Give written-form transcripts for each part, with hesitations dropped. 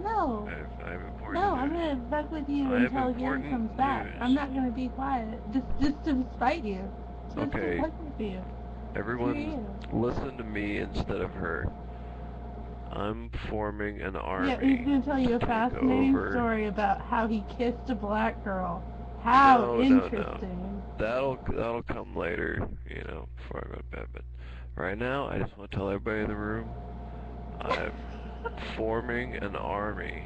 No. I have important No, news. I'm gonna fuck with you I have until Gary important comes back. news. I'm not gonna be quiet. Just to spite you. Just Okay. to fuck with you. Everyone, listen to me instead of her. I'm forming an army. Yeah, he's gonna tell you a fascinating story about how he kissed a black girl. How interesting. No. That'll come later, you know, before I go to bed. But right now, I just want to tell everybody in the room, I'm forming an army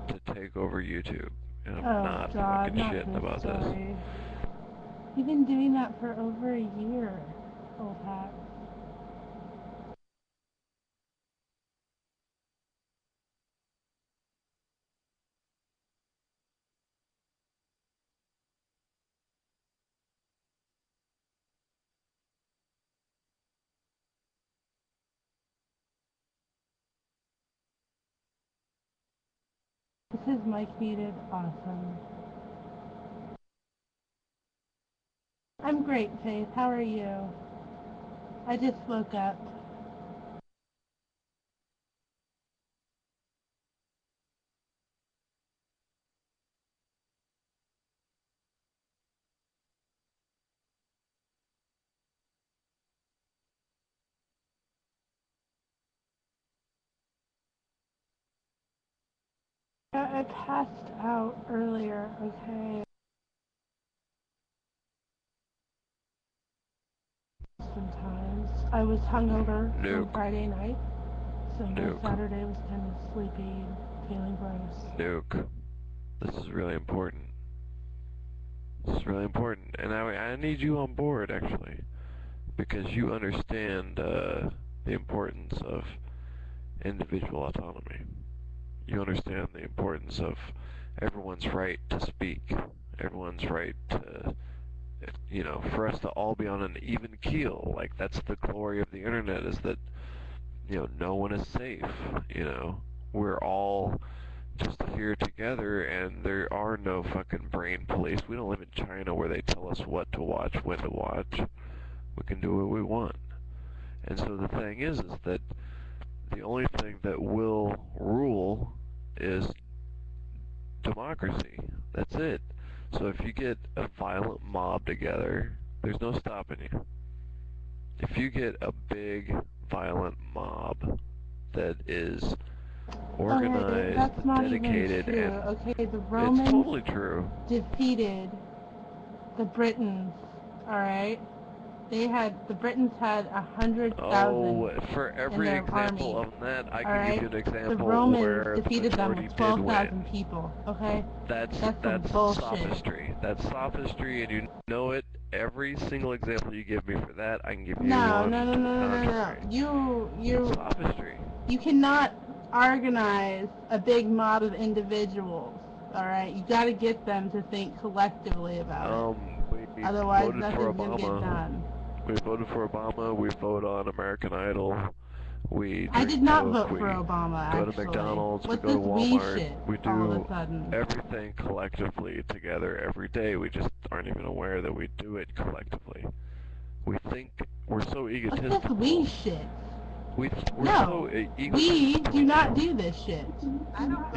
to take over YouTube, and I'm not fucking shitting about this. You've been doing that for over a year, old hat. Is his mic muted? Awesome. I'm great, Faith. How are you? I just woke up. I passed out earlier, okay? Sometimes. I was hungover on Friday night, so my Saturday was kind of sleepy and feeling gross. Nuke. This is really important. This is really important, and I need you on board, actually, because you understand the importance of individual autonomy. You understand the importance of everyone's right to speak, everyone's right to, you know, for us to all be on an even keel. Like, that's the glory of the internet, is that, you know, no one is safe, you know. We're all just here together, and there are no fucking brain police. We don't live in China where they tell us what to watch, when to watch. We can do what we want. And so the thing is that the only thing that will rule is democracy. That's it. So if you get a violent mob together, there's no stopping you. If you get a big violent mob that is organized, that's not dedicated, even true. and okay, the Romans it's totally true. defeated the Britons, alright? The Britons had 100,000 for every example army, of that, I can give you an example the Romans where defeated the them majority with did win. 12,000 people, okay? That's bullshit. sophistry. That's sophistry, and you know it. Every single example you give me for that, I can give you No. one to the contrary. You Sophistry. You cannot organize a big mob of individuals, alright? You gotta get them to think collectively about it. Otherwise, nothing's gonna get done. We voted for Obama. We vote on American Idol. I did not vote for Obama, actually. Go to McDonald's. What's we go to Walmart. Shit we do all of a sudden? Everything collectively together every day. We just aren't even aware that we do it collectively. We think we're so egotistical. What's this we shit? We're no, so we do not do this shit.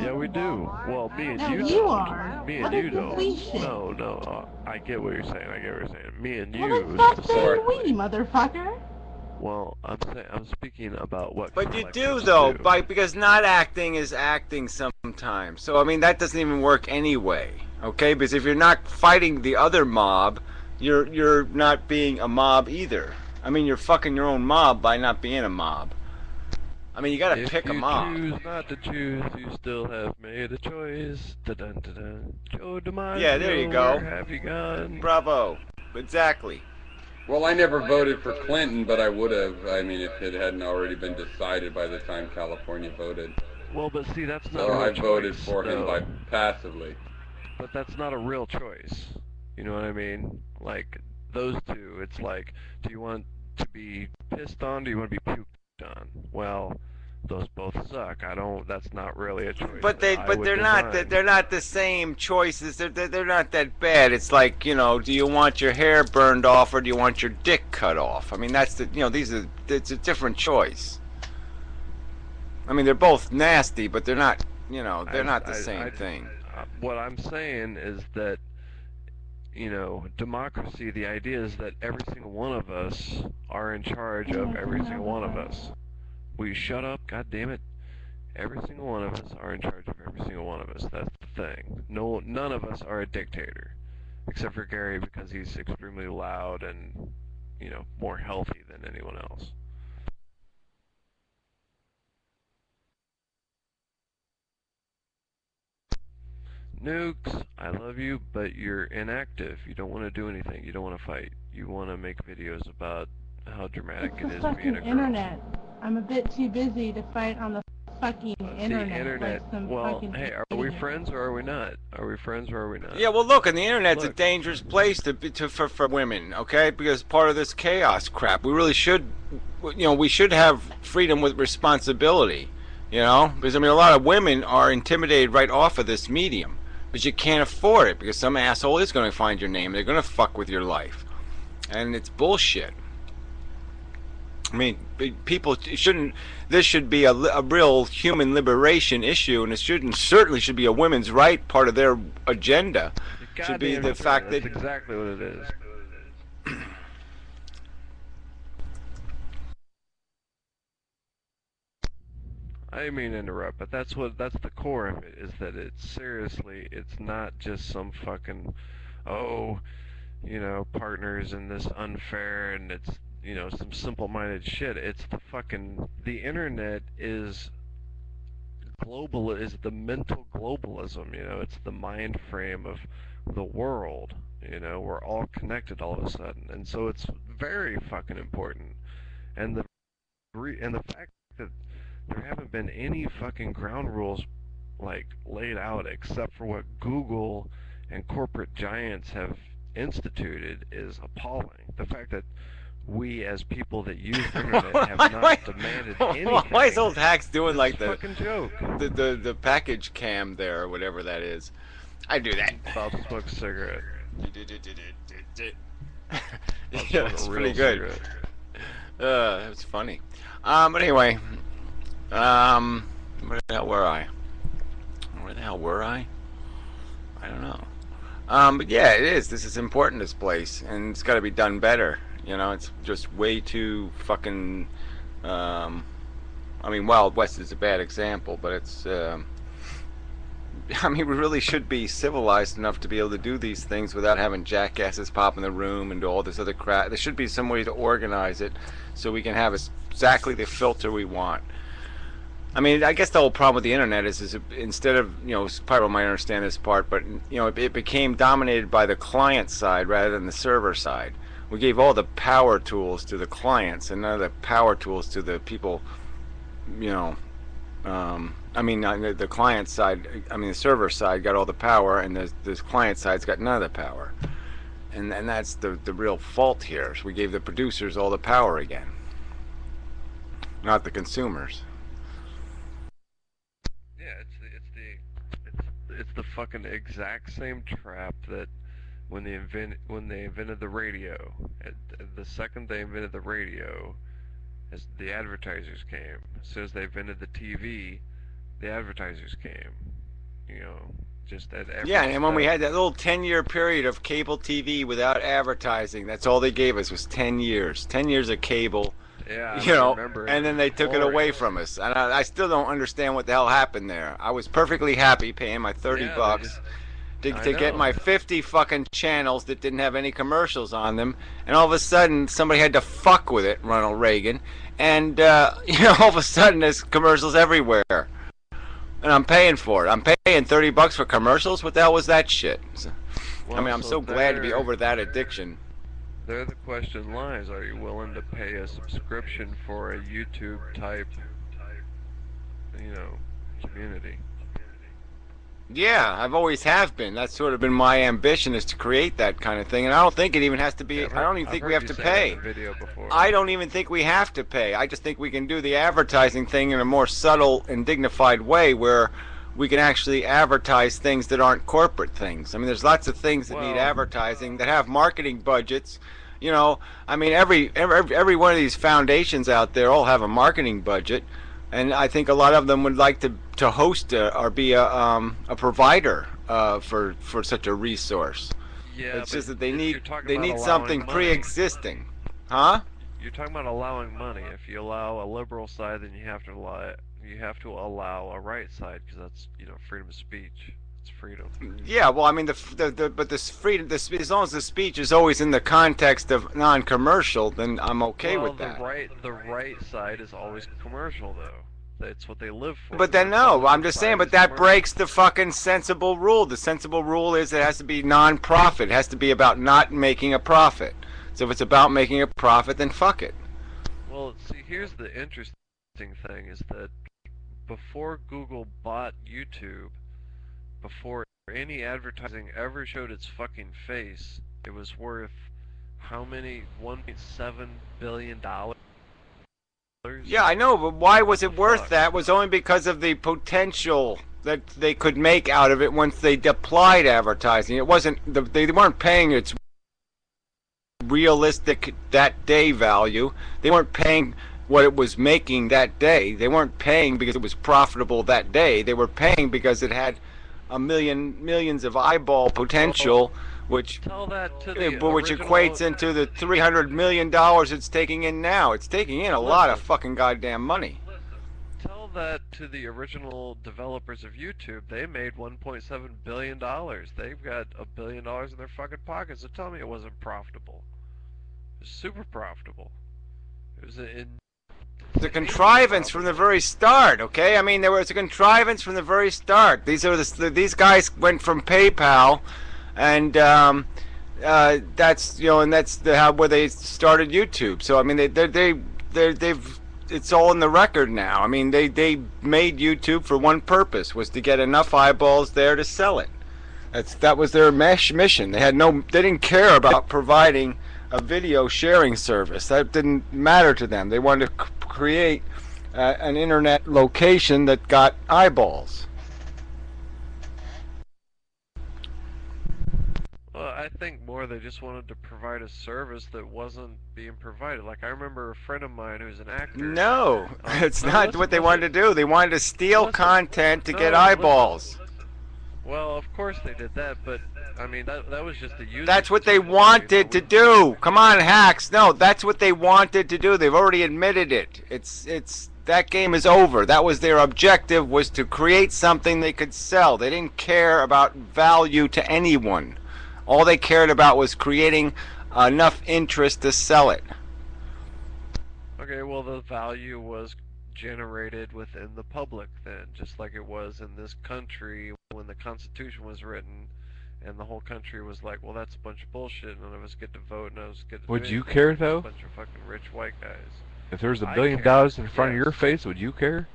Yeah, we do. Well, me and you you are. Me and you don't. No. I get what you're saying. Me and you. Well, then stop saying we, motherfucker. Well, I'm speaking about what. But you do though, because not acting is acting sometimes. So I mean that doesn't even work anyway. Okay, because if you're not fighting the other mob, you're not being a mob either. I mean, you're fucking your own mob by not being a mob. I mean, you gotta pick a mob. If you choose not to choose, you still have made a choice. Dun-dun-dun-dun. Joe DiMaggio, yeah, there you go. Where have you gone? Bravo. Exactly. Well, I never voted for Clinton, but I would have. I mean, if it hadn't already been decided by the time California voted. Well, but see, that's not so a real I voted choice, for him by passively. But that's not a real choice. You know what I mean? Like, those two, it's like, do you want to be pissed on? Do you want to be puked on? Well, those both suck. That's not really a choice. But they're not the same choices. They're not that bad. It's like, you know, do you want your hair burned off or do you want your dick cut off? I mean, it's a different choice. I mean, they're both nasty, but they're not, you know, they're not the same thing. What I'm saying is that, you know, democracy, the idea is that every single one of us are in charge of every single one of us. Will you shut up? God damn it. Every single one of us are in charge of every single one of us. That's the thing. None of us are a dictator. Except for Gary, because he's extremely loud and, you know, more healthy than anyone else. Nukes, I love you, but you're inactive. You don't want to do anything. You don't want to fight. You want to make videos about how dramatic it is being a girl. Internet. I'm a bit too busy to fight on the fucking internet. The internet. Like some well, fucking hey, are we friends or are we not? Are we friends or are we not? Yeah, well, look, and the internet's a dangerous place for women, okay? Because part of this chaos crap. We really should, you know, we should have freedom with responsibility, you know? Because, I mean, a lot of women are intimidated right off of this medium. But you can't afford it because some asshole is going to find your name. They're going to fuck with your life. And it's bullshit. I mean, people shouldn't... This should be a real human liberation issue, and it certainly should be a women's right part of their agenda. Should be the fact that... That's exactly what it is. I didn't mean to interrupt, but that's the core of it, is that it's not just some fucking, oh, you know, partners in this unfair, and it's, you know, some simple-minded shit. It's the internet is the mental globalism, you know, it's the mind frame of the world, you know, we're all connected all of a sudden, and so it's very fucking important, and the fact that there haven't been any fucking ground rules like laid out except for what Google and corporate giants have instituted is appalling. The fact that we as people that use the internet have not demanded anything. Why is old Hacks doing like the fucking joke? The package cam there or whatever that is? I do that. Bob smokes a cigarette. Yeah, that's pretty good. It's funny. But anyway, where the hell were I? Where the hell were I? I don't know. But yeah, it is. This is important, this place, and it's got to be done better. You know, it's just way too fucking. I mean, Wild West is a bad example, but it's. I mean, we really should be civilized enough to be able to do these things without having jackasses pop in the room and do all this other crap. There should be some way to organize it so we can have exactly the filter we want. I mean, I guess the whole problem with the internet is instead of, you know, people might understand this part, but, you know, it became dominated by the client side rather than the server side. We gave all the power tools to the clients and none of the power tools to the people, you know. I mean, the client side, I mean, the server side got all the power, and the client side's got none of the power. And that's the real fault here. So we gave the producers all the power again, not the consumers. Yeah, it's the fucking exact same trap that when they invented the radio. The second they invented the radio, as the advertisers came. As soon as they invented the TV, the advertisers came. You know, just at every yeah, and when we had that little 10-year period of cable TV without advertising, that's all they gave us was 10 years. 10 years of cable. Yeah, you know, and then they took it away from us. And I still don't understand what the hell happened there. I was perfectly happy paying my 30 bucks to get my 50 fucking channels that didn't have any commercials on them, and all of a sudden somebody had to fuck with it, Ronald Reagan, and you know, all of a sudden there's commercials everywhere, and I'm paying for it. I'm paying 30 bucks for commercials. What the hell was that shit? Well, I mean, I'm so glad to be over that addiction. There the question lies, are you willing to pay a subscription for a YouTube type, you know, community? Yeah, I've always have been. That's sort of been my ambition, is to create that kind of thing. And I don't think it even has to be, I don't even think we have to pay. I don't even think we have to pay. I just think we can do the advertising thing in a more subtle and dignified way where we can actually advertise things that aren't corporate things. I mean, there's lots of things that need advertising that have marketing budgets. You know, I mean, every one of these foundations out there all have a marketing budget. And I think a lot of them would like to host or be a provider for such a resource. Yeah, it's just that they need allowing something money. pre-existing, huh? You're talking about allowing money. If you allow a liberal side, then you have to allow a right side, because that's, you know, freedom of speech. It's freedom. Yeah, well, I mean, but this freedom, as long as the speech is always in the context of non-commercial, then I'm okay with that. The right side is always commercial, though. That's what they live for. But then no, I'm just saying, but that breaks the fucking sensible rule. The sensible rule is it has to be non-profit. It has to be about not making a profit. So if it's about making a profit, then fuck it. Well, see, here's the interesting thing, is that before Google bought YouTube, before any advertising ever showed its fucking face, it was worth how many? $1.7 billion? Yeah, I know, but why was it worth that? It was only because of the potential that they could make out of it once they applied advertising. It wasn't, they weren't paying its realistic that day value. They weren't paying what it was making that day. They weren't paying because it was profitable that day. They were paying because it had millions of eyeball potential, which equates into the $300 million it's taking in now. It's taking in a lot of fucking goddamn money. Tell that to the original developers of YouTube. They made $1.7 billion. They've got $1 billion in their fucking pockets. So tell me it wasn't profitable. It was super profitable. It was the contrivance from the very start, okay? I mean, there was a contrivance from the very start. These guys went from PayPal, and that's, you know, and that's where they started YouTube. So I mean, they've it's all in the record now. I mean, they made YouTube for one purpose, was to get enough eyeballs there to sell it. That was their mission. They didn't care about providing a video sharing service. That didn't matter to them. They wanted to create an internet location that got eyeballs. Well, I think more they just wanted to provide a service that wasn't being provided. Like, I remember a friend of mine who's an actor. No, it's not what they wanted to do. They wanted to steal content to get eyeballs. Well, of course they did that, but I mean, that was just a user. That's what they wanted to do. Come on, hacks. No, that's what they wanted to do. They've already admitted it. It's that game is over. That was their objective, was to create something they could sell. They didn't care about value to anyone. All they cared about was creating enough interest to sell it. Okay, well, the value was generated within the public then, just like it was in this country when the Constitution was written, and the whole country was like, well, that's a bunch of bullshit, none of us get to vote, none of us get to Would you care, though? A bunch of fucking rich white guys. If there was $1 billion in front of your face, would you care?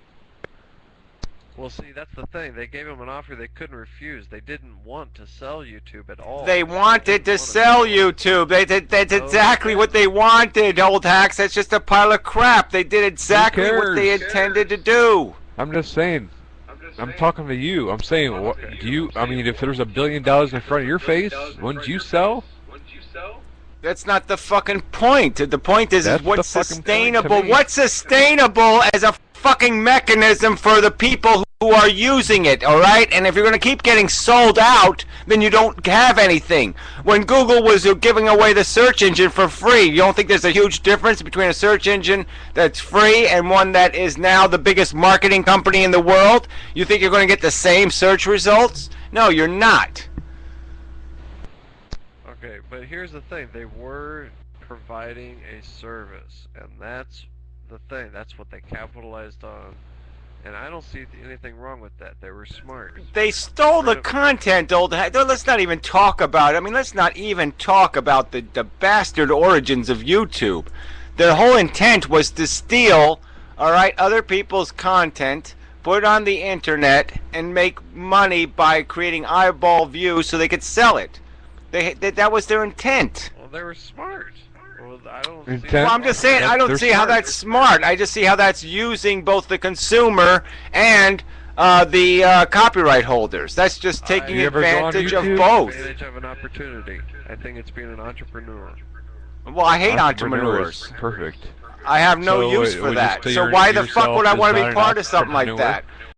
Well, see, that's the thing. They gave him an offer they couldn't refuse. They didn't want to sell YouTube at all. They wanted to sell YouTube. That's exactly what they wanted, old hacks. That's just a pile of crap. They did exactly what they intended to do. I'm just saying. I'm talking to you. I'm saying, I mean, if there was $1 billion in front of your face, wouldn't you sell? That's not the fucking point. The point is what's sustainable. What's sustainable as a fucking mechanism for the people who are using it, alright? And if you're going to keep getting sold out, then you don't have anything. When Google was giving away the search engine for free, you don't think there's a huge difference between a search engine that's free and one that is now the biggest marketing company in the world? You think you're going to get the same search results? No, you're not. Okay, but here's the thing. They were providing a service, and that's the thing. That's what they capitalized on. And I don't see anything wrong with that. They were smart. They stole the content, old hack. Let's not even talk about it. I mean, let's not even talk about the bastard origins of YouTube. Their whole intent was to steal, alright, other people's content, put it on the internet, and make money by creating eyeball views so they could sell it. That was their intent. Well, they were smart. Well, I don't see well, I'm just saying, I don't see how that's smart. I just see how that's using both the consumer and the copyright holders. That's just taking advantage of both. Advantage of an opportunity. I think it's being an entrepreneur. Well, I hate entrepreneurs. Perfect. I have no So, use for would you that. say So your- why the fuck yourself would I is want to not be part an of something like entrepreneur? that?